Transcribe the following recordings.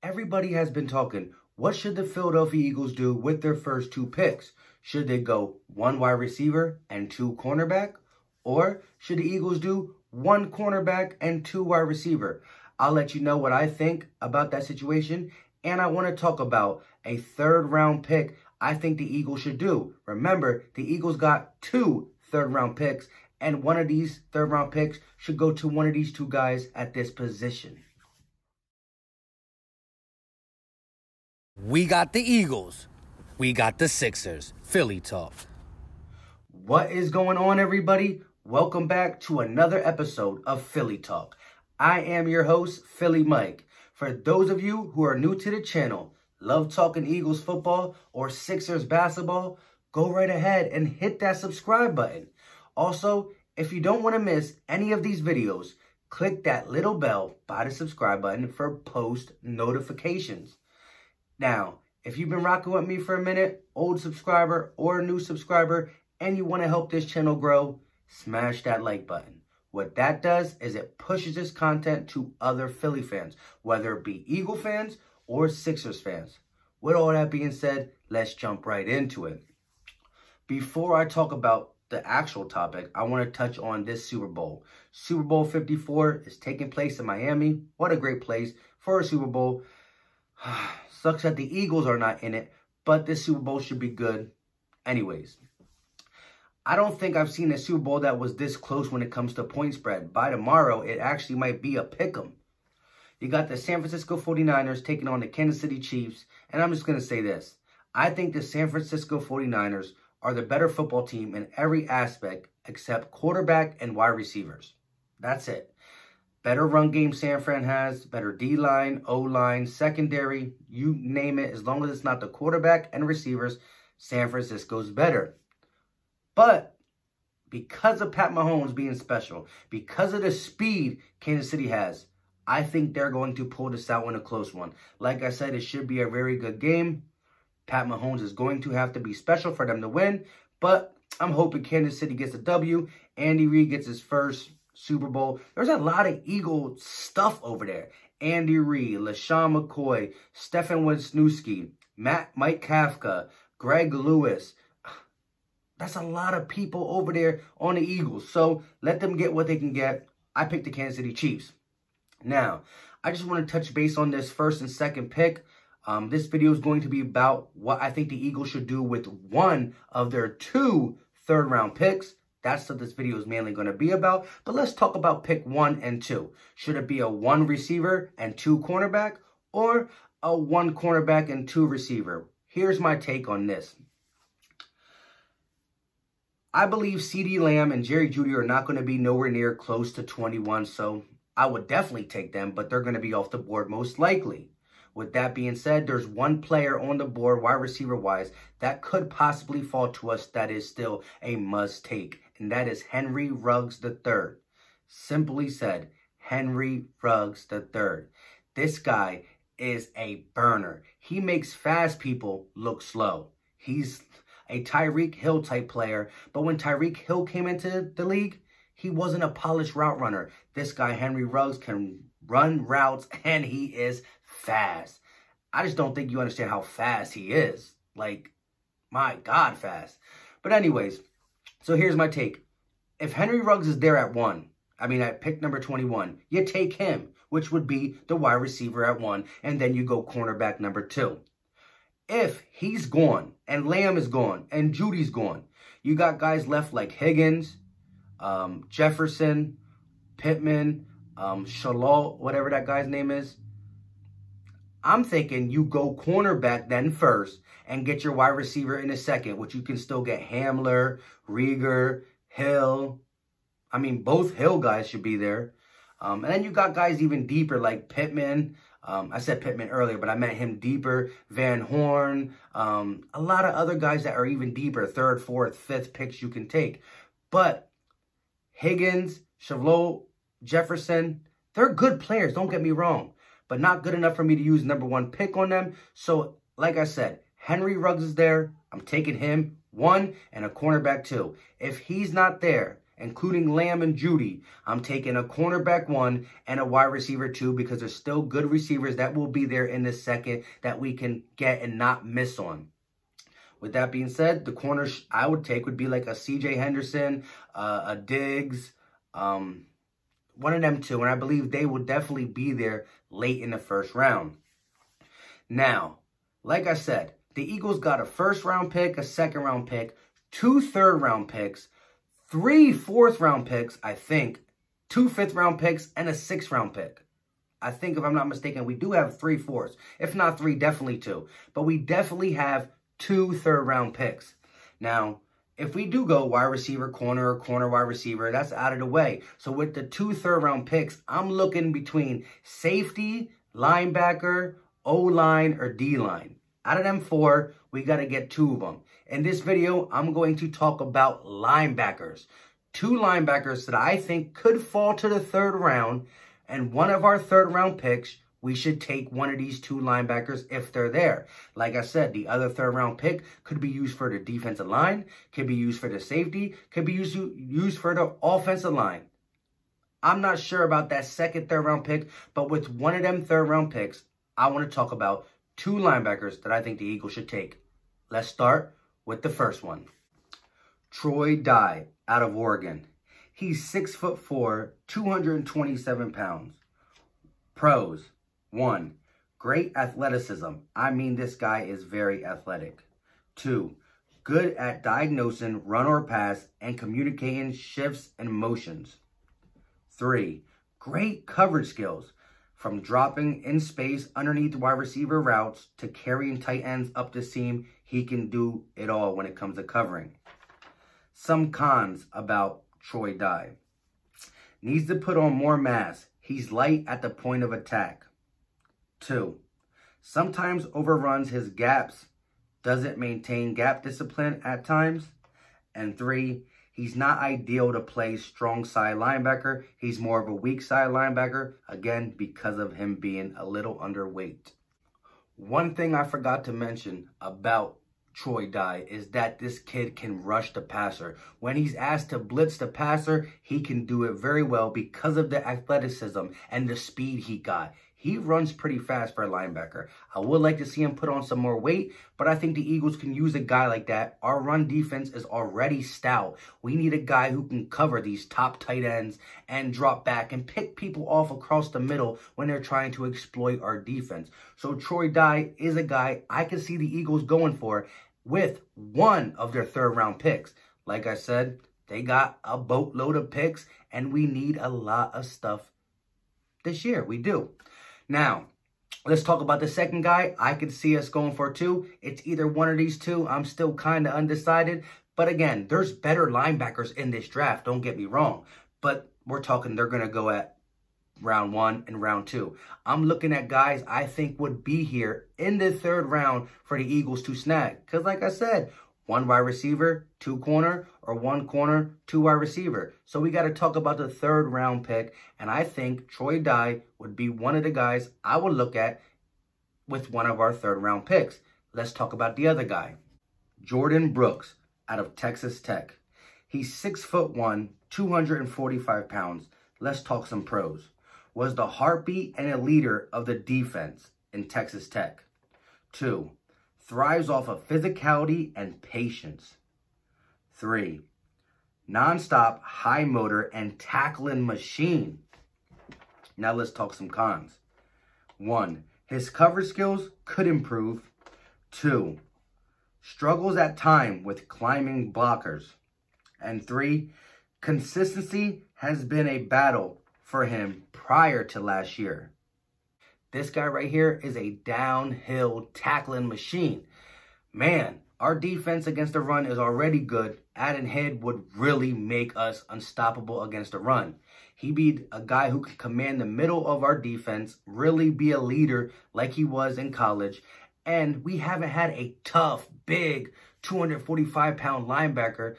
Everybody has been talking. What should the Philadelphia Eagles do with their first two picks? Should they go one wide receiver and two cornerback? Or should the Eagles do one cornerback and two wide receiver? I'll let you know what I think about that situation. And I want to talk about a third-round pick I think the Eagles should do. Remember, the Eagles got two third-round picks, and one of these third-round picks should go to one of these two guys at this position. We got the Eagles. We got the Sixers. Philly talk. What is going on, everybody? Welcome back to another episode of Philly Talk. I am your host, Philly Mike. For those of you who are new to the channel, love talking Eagles football or Sixers basketball, go right ahead and hit that subscribe button. Also, if you don't want to miss any of these videos, click that little bell by the subscribe button for post notifications. Now, if you've been rocking with me for a minute, old subscriber or new subscriber, and you want to help this channel grow, smash that like button. What that does is it pushes this content to other Philly fans, whether it be Eagle fans or Sixers fans. With all that being said, let's jump right into it. Before I talk about the actual topic, I want to touch on this Super Bowl. Super Bowl 54 is taking place in Miami. What a great place for a Super Bowl. Sucks that the Eagles are not in it, but this Super Bowl should be good anyways. I don't think I've seen a Super Bowl that was this close when it comes to point spread. By tomorrow, it actually might be a pick'em. You got the San Francisco 49ers taking on the Kansas City Chiefs, and I'm just going to say this. I think the San Francisco 49ers are the better football team in every aspect except quarterback and wide receivers. That's it. Better run game San Fran has, better D-line, O-line, secondary, you name it. As long as it's not the quarterback and receivers, San Francisco's better. But because of Pat Mahomes being special, because of the speed Kansas City has, I think they're going to pull this out in a close one. Like I said, it should be a very good game. Pat Mahomes is going to have to be special for them to win, but I'm hoping Kansas City gets a W. Andy Reid gets his first Super Bowl. There's a lot of Eagle stuff over there. Andy Reid, LaShawn McCoy, Stefan Wisniewski, Mike Kafka, Greg Lewis. That's a lot of people over there on the Eagles. So let them get what they can get. I picked the Kansas City Chiefs. Now, I just want to touch base on this first and second pick. This video is going to be about what I think the Eagles should do with one of their two third-round picks. That's what this video is mainly going to be about. But let's talk about pick 1 and 2. Should it be a one receiver and two cornerback or a one cornerback and two receiver? Here's my take on this. I believe CeeDee Lamb and Jerry Jeudy are not going to be nowhere near close to 21, so I would definitely take them, but they're going to be off the board most likely. With that being said, there's one player on the board, wide receiver-wise, that could possibly fall to us that is still a must-take, and that is Henry Ruggs III. Simply said, Henry Ruggs III. This guy is a burner. He makes fast people look slow. He's a Tyreek Hill type player, but when Tyreek Hill came into the league, he wasn't a polished route runner. This guy, Henry Ruggs, can run routes, and he is fast. I just don't think you understand how fast he is. Like, my God, fast. But anyways, so here's my take. If Henry Ruggs is there at pick number 21, you take him, which would be the wide receiver at 1, and then you go cornerback number 2. If he's gone, and Lamb is gone, and Judy's gone, you got guys left like Higgins, Jefferson, Pittman, Shalot, whatever that guy's name is. I'm thinking you go cornerback then first and get your wide receiver in a second, which you can still get Hamler, Rieger, Hill. I mean, both Hill guys should be there. And then you got guys even deeper like Pittman. I said Pittman earlier, but I meant him deeper. Van Horn. A lot of other guys that are even deeper. 3rd, 4th, 5th picks you can take. But Higgins, Shalot, Jefferson, they're good players. Don't get me wrong. But not good enough for me to use number 1 pick on them. So, like I said, Henry Ruggs is there. I'm taking him 1 and a cornerback 2. If he's not there, including Lamb and Judy. I'm taking a cornerback 1 and a wide receiver 2 because there's still good receivers that will be there in this second that we can get and not miss on. With that being said, the corners I would take would be like a C.J. Henderson, a Diggs, one of them two. And I believe they will definitely be there late in the first round. Now, like I said, the Eagles got a first-round pick, a second-round pick, 2 third-round picks, 3 fourth-round picks, I think, 2 fifth-round picks, and a 6th-round pick. I think, if I'm not mistaken, we do have 3 fourths. If not 3, definitely 2. But we definitely have 2 third-round picks. Now, if we do go wide receiver, corner, or corner, wide receiver, that's out of the way. So with the 2 third-round picks, I'm looking between safety, linebacker, O-line, or D-line. Out of them 4, we got to get 2 of them. In this video, I'm going to talk about linebackers. 2 linebackers that I think could fall to the 3rd round, and one of our 3rd round picks, we should take one of these 2 linebackers if they're there. Like I said, the other 3rd round pick could be used for the defensive line, could be used for the safety, could be used for the offensive line. I'm not sure about that 2nd, 3rd round pick, but with one of them 3rd round picks, I want to talk about 2 linebackers that I think the Eagles should take. Let's start with the first one. Troy Dye out of Oregon. He's 6'4", 227 pounds. Pros. 1. Great athleticism. I mean, this guy is very athletic. 2. Good at diagnosing run or pass and communicating shifts and motions. 3. Great coverage skills. From dropping in space underneath wide receiver routes to carrying tight ends up the seam, he can do it all when it comes to covering. Some cons about Troy Dye. Needs to put on more mass. He's light at the point of attack. 2. Sometimes overruns his gaps. Doesn't maintain gap discipline at times. And 3. He's not ideal to play strong side linebacker. He's more of a weak side linebacker, again, because of him being a little underweight. One thing I forgot to mention about Troy Dye is that this kid can rush the passer. When he's asked to blitz the passer, he can do it very well because of the athleticism and the speed he got. He runs pretty fast for a linebacker. I would like to see him put on some more weight, but I think the Eagles can use a guy like that. Our run defense is already stout. We need a guy who can cover these top tight ends and drop back and pick people off across the middle when they're trying to exploit our defense. So Troy Dye is a guy I can see the Eagles going for with one of their 3rd round picks. Like I said, they got a boatload of picks, and we need a lot of stuff this year. We do. Now, let's talk about the second guy I could see us going for too. It's either one of these 2. I'm still kind of undecided. But again, there's better linebackers in this draft. Don't get me wrong. But we're talking they're going to go at round 1 and round 2. I'm looking at guys I think would be here in the 3rd round for the Eagles to snag. Because like I said, 1 wide receiver, 2 corner, or 1 corner, 2 wide receiver. So we got to talk about the 3rd round pick. And I think Troy Dye would be one of the guys I would look at with one of our 3rd round picks. Let's talk about the other guy. Jordan Brooks out of Texas Tech. He's 6'1", 245 pounds. Let's talk some pros. Was the heartbeat and a leader of the defense in Texas Tech. 2. Thrives off of physicality and patience. 3. Non-stop high motor and tackling machine. Now let's talk some cons. 1. His coverage skills could improve. 2. Struggles at time with climbing blockers. And 3. Consistency has been a battle for him prior to last year. This guy right here is a downhill tackling machine. Man, our defense against the run is already good. Adding him would really make us unstoppable against the run. He'd be a guy who can command the middle of our defense, really be a leader like he was in college. And we haven't had a tough, big, 245-pound linebacker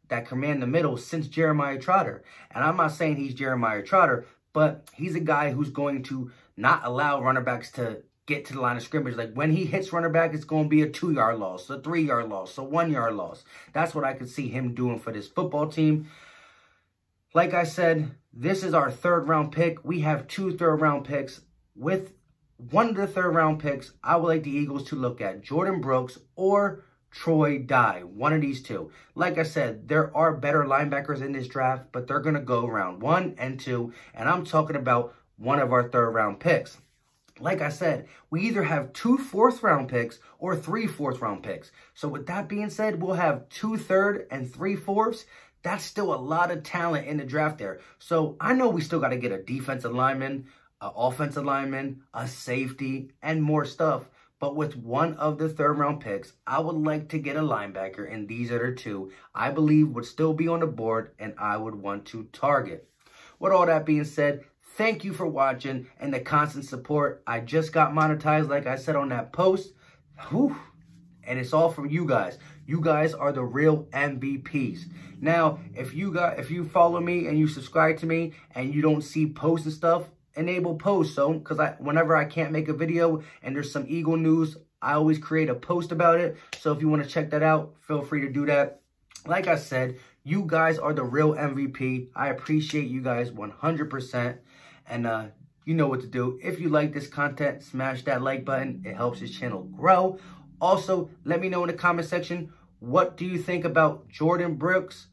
that command the middle since Jeremiah Trotter. And I'm not saying he's Jeremiah Trotter, but he's a guy who's going to not allow running backs to get to the line of scrimmage. Like when he hits running back, it's going to be a 2-yard loss, a 3-yard loss, a 1-yard loss. That's what I could see him doing for this football team. Like I said, this is our third round pick. We have 2 third round picks. With one of the third round picks, I would like the Eagles to look at Jordan Brooks or Troy Dye, one of these two. Like I said, there are better linebackers in this draft, but they're going to go round 1 and 2, and I'm talking about one of our third round picks. Like I said, we either have 2 fourth round picks or 3 fourth round picks. So with that being said, we'll have 2 third and 3 fourths. That's still a lot of talent in the draft there. So I know we still got to get a defensive lineman, an offensive lineman, a safety, and more stuff. But with one of the third round picks, I would like to get a linebacker, and these are the 2 I believe would still be on the board and I would want to target. With all that being said, thank you for watching and the constant support. I just got monetized, like I said on that post. Whew. And it's all from you guys. You guys are the real MVPs. Now, if you follow me and you subscribe to me and you don't see posts and stuff, enable posts. So, because whenever I can't make a video and there's some Eagle news, I always create a post about it. So if you want to check that out, feel free to do that. Like I said, you guys are the real MVP. I appreciate you guys 100%. And you know what to do. If you like this content, smash that like button. It helps this channel grow. Also, let me know in the comment section, what do you think about Jordan Brooks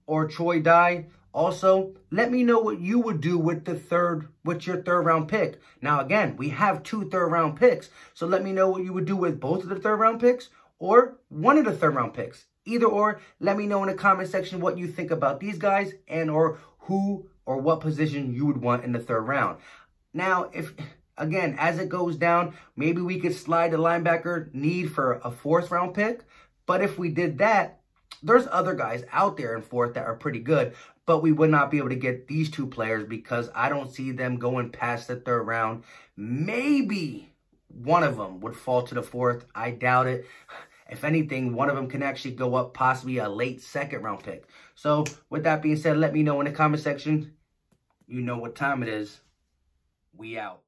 or Troy Dye? Also, let me know what you would do with your third round pick. Now, again, we have 2 third round picks. So let me know what you would do with both of the third round picks or one of the third round picks. Either or, let me know in the comment section what you think about these guys and or who or what position you would want in the third round. Now, again, as it goes down, maybe we could slide the linebacker need for a 4th round pick. But if we did that, there's other guys out there in 4th that are pretty good. But we would not be able to get these 2 players because I don't see them going past the 3rd round. Maybe one of them would fall to the 4th. I doubt it. If anything, one of them can actually go up possibly a late 2nd round pick. So with that being said, let me know in the comment section. You know what time it is. We out.